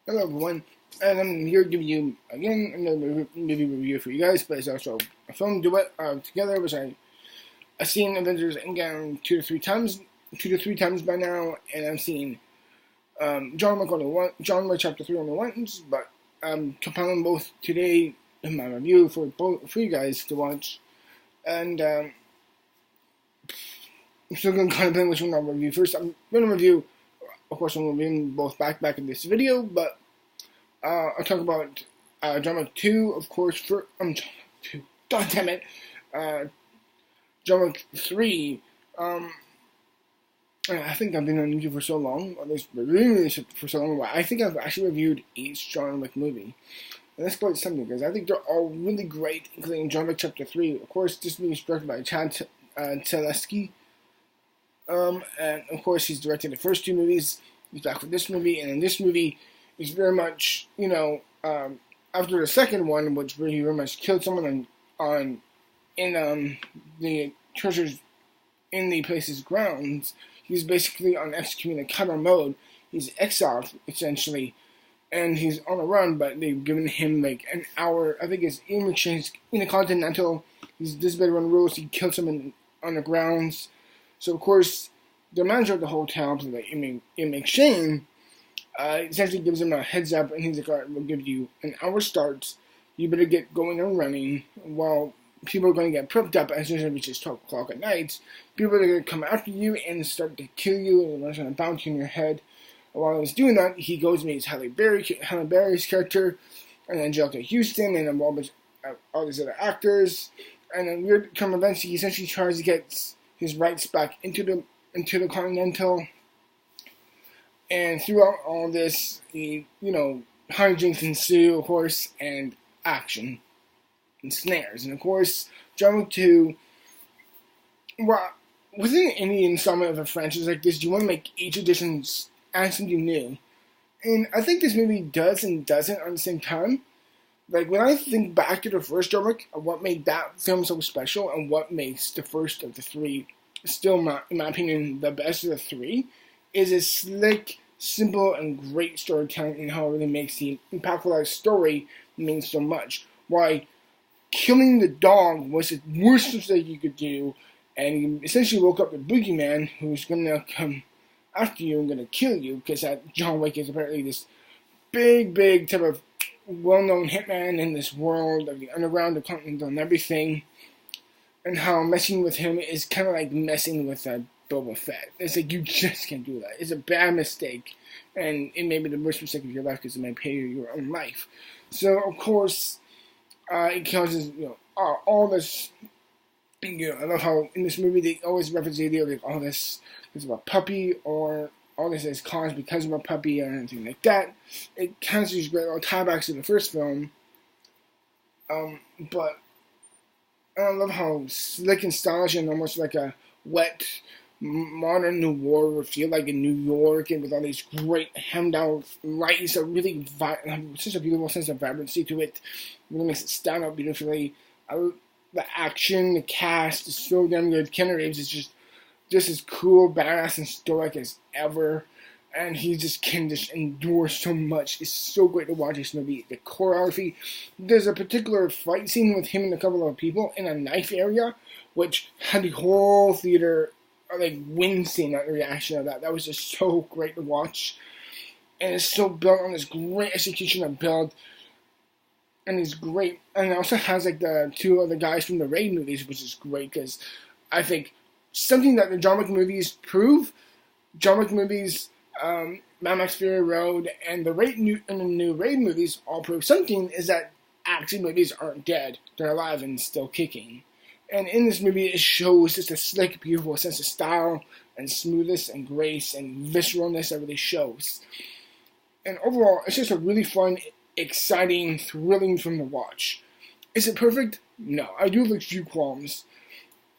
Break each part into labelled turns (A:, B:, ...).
A: Hello everyone, and I'm here giving you again another movie review for you guys, but it's also a film duet together, which I've seen Avengers Endgame two to three times by now, and I've seen John Wick Chapter 3 only once, but I'm compiling both today in my review for you guys to watch, and I'm still going to kind of think which one I'll review first. I'm going to review, of course, I'm reviewing both back in this video, but I'll talk about John Wick 2, of course, John Wick 2, god damn it, John Wick 3, I think I've been on YouTube for so long, or at least reviewing this for so long, I think I've actually reviewed each John Wick movie, and that's quite something, because I think they're all really great, including John Wick Chapter 3, of course, this movie is directed by Chad Telesky, and of course he's directed the first two movies, he's back for this movie, and in this movie, is very much, after the second one, which he very much killed someone in the treasures in the place's grounds. He's basically on executing a counter mode. He's exiled essentially, and he's on a run. But they've given him like an hour. I think it's in exchange in the Continental. He's this bit run rules. He killed someone on the grounds. So of course, the manager of the hotel, in exchange, essentially gives him a heads up, and he's like, alright, we'll give you an hour starts. You better get going and running while people are going to get prepped up as soon as it reaches 12 o'clock at night. People are going to come after you and start to kill you, and there's going to bounty on your head. While he's doing that, he goes and meets Halle Berry's character, and Angelica Houston, and all these other actors. And in weird turn of events, he essentially tries to get his rights back into the Continental. And throughout all this, hijinks ensue, of course, and action and snares. And of course, John Wick 2, well, within any installment of a franchise like this, you want to make each edition add something new. And I think this movie does and doesn't at the same time. Like, when I think back to the first John Wick, of what made that film so special, and what makes the first of the three still, in my opinion, the best of the three, is a slick, simple, and great storytelling, and how it really makes the impactful story mean so much. Why killing the dog was the worst mistake you could do, and you essentially woke up the boogeyman who's gonna come after you and gonna kill you, because that John Wick is apparently this big type of well-known hitman in this world of the underground, the continental, and everything. And how messing with him is kind of like messing with Boba Fett. It's like, you just can't do that. It's a bad mistake, and it may be the worst mistake of your life because it may pay you your own life. So, of course, it causes, all this, I love how in this movie they always reference the idea of like, all this is about a puppy, or all this is caused because of a puppy, or anything like that. It kind of these great little tiebacks to the first film, but I love how slick and stylish and almost like a wet modern noir would feel like in New York, and with all these great hemmed out lights, a really such a beautiful sense of vibrancy to it. It really makes it stand out beautifully. The action, the cast is so damn good. Ken Reeves is just as cool, badass, and stoic as ever. And he just can endure so much. It's so great to watch this movie. The choreography. There's a particular fight scene with him and a couple of people in a knife area, which had the whole theater like wincing at the reaction of that. That was just so great to watch. And it's so built on this great execution of build. And it's great. And it also has like the two other guys from the Raid movies, which is great, because I think something that the John Wick movies prove, John Wick movies, Mad Max Fury Road, and the new Raid movies all prove something, is that action movies aren't dead. They're alive and still kicking. And in this movie, it shows just a slick, beautiful sense of style and smoothness and grace and visceralness that really shows. And overall, it's just a really fun, exciting, thrilling film to watch. Is it perfect? No. I do have a few qualms.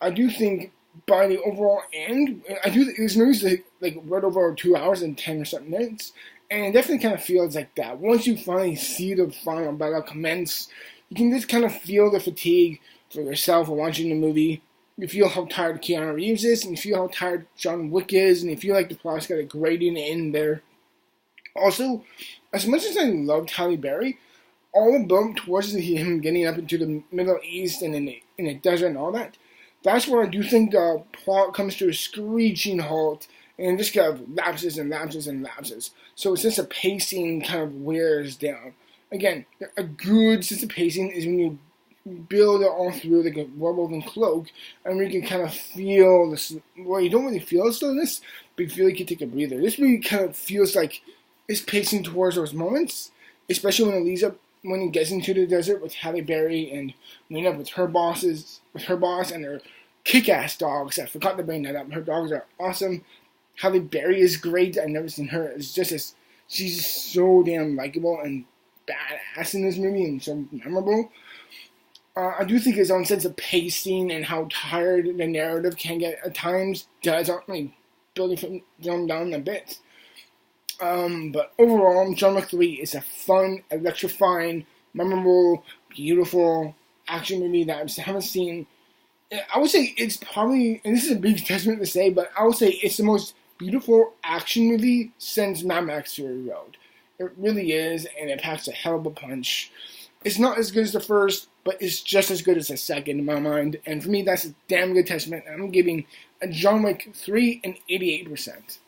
A: I do think by the overall end, this movie's like right over 2 hours and 10 or something minutes, and it definitely kind of feels like that. Once you finally see the final battle commence, you can just kind of feel the fatigue for yourself while watching the movie. You feel how tired Keanu Reeves is, and you feel how tired John Wick is, and you feel like the plot's got a gradient in there. Also, as much as I loved Halle Berry, all the build towards him getting up into the Middle East and in the desert and all that, that's where I do think the plot comes to a screeching halt and just kind of lapses and lapses and lapses. So it's just a pacing kind of wears down. Again, a good sense of pacing is when you build it all through like a woven cloak, and where you can kind of feel this. Well, you don't really feel slowness, but you feel like you take a breather. This movie kind of feels like it's pacing towards those moments, especially when it leads up when it gets into the desert with Halle Berry and meeting up with her boss and her kick-ass dogs. I forgot to bring that up. Her dogs are awesome. Halle Berry is great. I've never seen her. She's so damn likable and badass in this movie and so memorable. I do think his own sense of pacing and how tired the narrative can get at times does ultimately building film down a bit. But overall, John Wick 3 is a fun, electrifying, memorable, beautiful action movie that I just haven't seen. I would say it's probably, and this is a big testament to say, but I would say it's the most beautiful action movie since Mad Max Fury Road. It really is, and it packs a hell of a punch. It's not as good as the first, but it's just as good as the second in my mind. And for me, that's a damn good testament. I'm giving a John Wick 3 an 88%.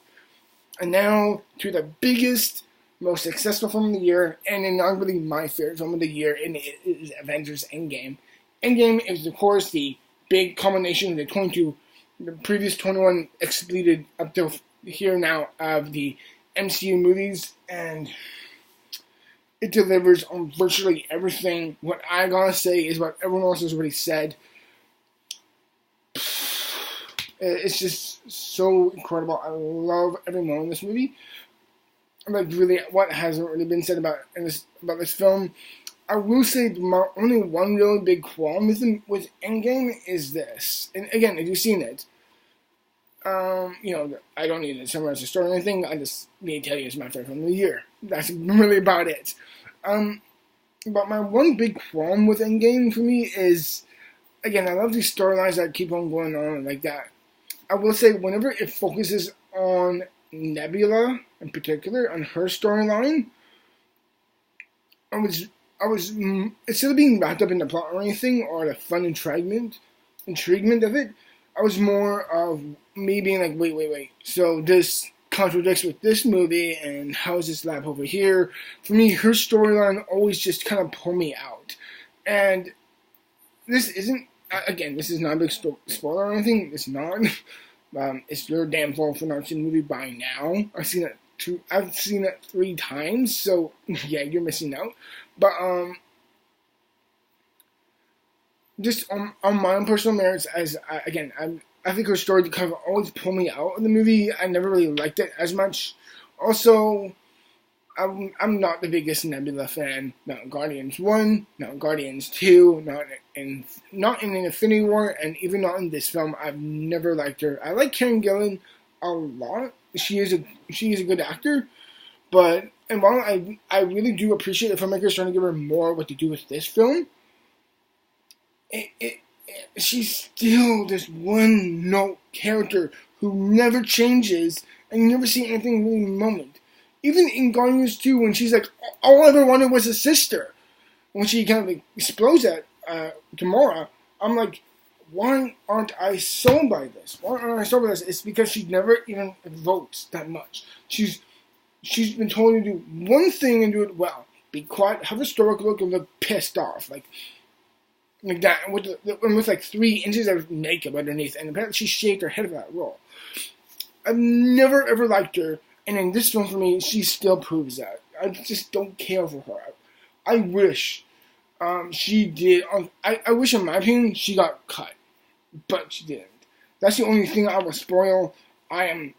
A: And now to the biggest, most successful film of the year, and arguably my favorite film of the year, and it is Avengers Endgame. Endgame is, of course, the big culmination of the previous 21 expleted up to here now of the MCU movies, and it delivers on virtually everything. What I gotta say is what everyone else has already said. It's just so incredible. I love every moment of this movie. Like, really, what hasn't really been said about this film? I will say my only one really big qualm with Endgame is this. And again, if you've seen it, I don't need to summarize the story or anything. I just need to tell you it's my favorite film of the year. That's really about it. But my one big qualm with Endgame for me is, again, I love these storylines that keep on going on like that. I will say, whenever it focuses on Nebula in particular, on her storyline, I was instead of being wrapped up in the plot or anything, or the fun intriguement of it, I was more of me being like, wait. So this contradicts with this movie, and how is this lap over here? For me, her storyline always just kind of pulled me out. And this isn't, again, this is not a big spoiler or anything. It's not. It's your damn fault for not seeing the movie by now. I've seen it 3 times, so yeah, you're missing out. But just on my own personal merits, I think her story kind of always pulled me out of the movie. I never really liked it as much. Also, I'm not the biggest Nebula fan. Not in Guardians 1, not in Guardians 2, not in Infinity War, and even not in this film. I've never liked her. I like Karen Gillan a lot. She is a good actor, and while I really do appreciate the filmmakers trying to give her more what to do with this film, she's still this one note character who never changes, and you never see anything really moment. Even in Guardians 2, when she's like, all I ever wanted was a sister, when she kind of like explodes at Gamora, I'm like, why aren't I sold by this? Why aren't I sold by this? It's because she never even votes that much. She's been told to do one thing and do it well. Be quiet, have a stoic look, and look pissed off. Like that, with like 3 inches of makeup underneath, and apparently she shaved her head for that role. I've never ever liked her. And in this film, for me, she still proves that. I just don't care for her. I wish she did. I wish, in my opinion, she got cut. But she didn't. That's the only thing I will spoil. I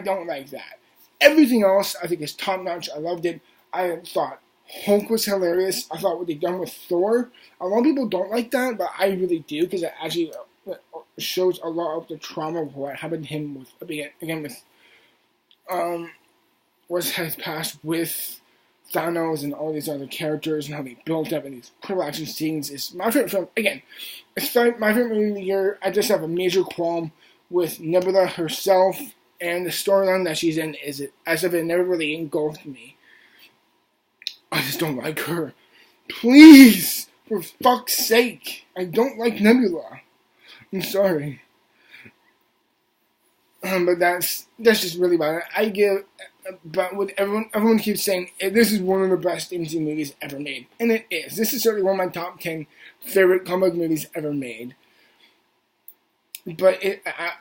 A: don't like that. Everything else, I think, is top-notch. I loved it. I thought Hulk was hilarious. I thought what they done with Thor. A lot of people don't like that, but I really do, because it actually shows a lot of the trauma of what happened to him with what's his past with Thanos and all these other characters and how they built up in these incredible action scenes. Is my favorite film. Again, it's my favorite movie of the year. I just have a major qualm with Nebula herself and the storyline that she's in is as if it never really engulfed me. I just don't like her. Please, for fuck's sake, I don't like Nebula. I'm sorry. But that's just really about it. But with everyone keeps saying this is one of the best MCU movies ever made, and it is. This is certainly one of my top 10 favorite comic movies ever made. But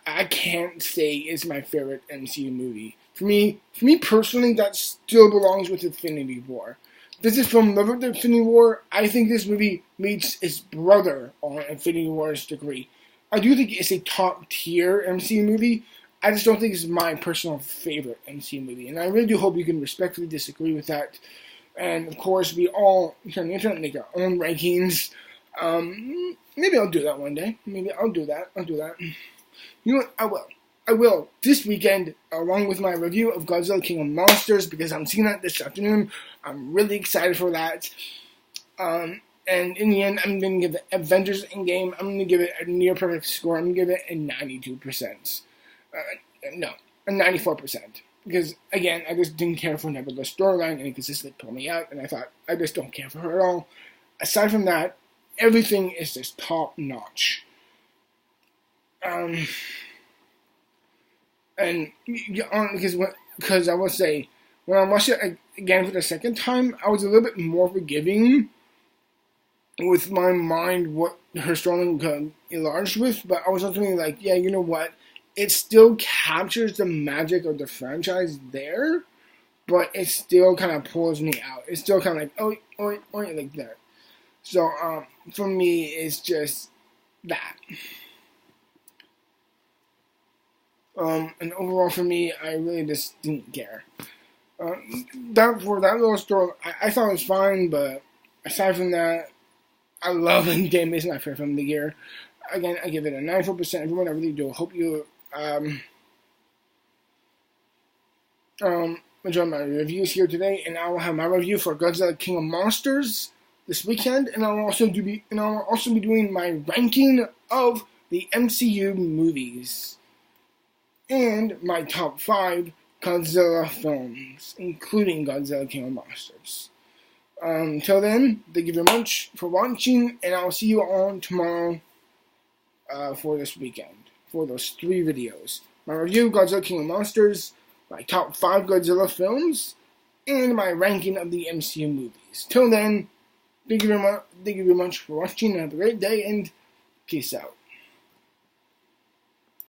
A: I can't say it's my favorite MCU movie. For me personally, that still belongs with Infinity War. Does this film live up to Infinity War? I think this movie meets its brother on Infinity War's degree. I do think it's a top tier MCU movie. I just don't think it's my personal favorite MCU movie. And I really do hope you can respectfully disagree with that. And of course, we all on the internet make our own rankings. Maybe I'll do that one day. Maybe I'll do that. You know what? I will. This weekend, along with my review of Godzilla King of Monsters, because I'm seeing that this afternoon. I'm really excited for that. And in the end, I'm going to give the Avengers Endgame, I'm going to give it a near perfect score. I'm going to give it a 92%. No, a 94%. Because, again, I just didn't care for Nebula's storyline, and it consistently pulled me out, and I thought, I just don't care for her at all. Aside from that, everything is just top-notch. And, because I will say, when I watched it again for the second time, I was a little bit more forgiving with my mind what her storyline got enlarged with, but I was ultimately like, yeah, you know what? It still captures the magic of the franchise there, but it still kind of pulls me out. It's still kind of like, oh, like that. So, for me, it's just that. And overall for me, I really just didn't care. For that little story, I thought it was fine, but aside from that, I love Endgame. It's my favorite film of the year. Again, I give it a 94%. Everyone, I really do hope you enjoy my reviews here today, and I will have my review for Godzilla King of Monsters this weekend, and I'll also be doing my ranking of the MCU movies and my top 5 Godzilla films, including Godzilla King of Monsters. Till then, thank you very much for watching, and I'll see you all tomorrow for this weekend, for those 3 videos. My review of Godzilla King of Monsters, my top 5 Godzilla films, and my ranking of the MCU movies. Till then, thank you very much for watching, and have a great day, and peace out.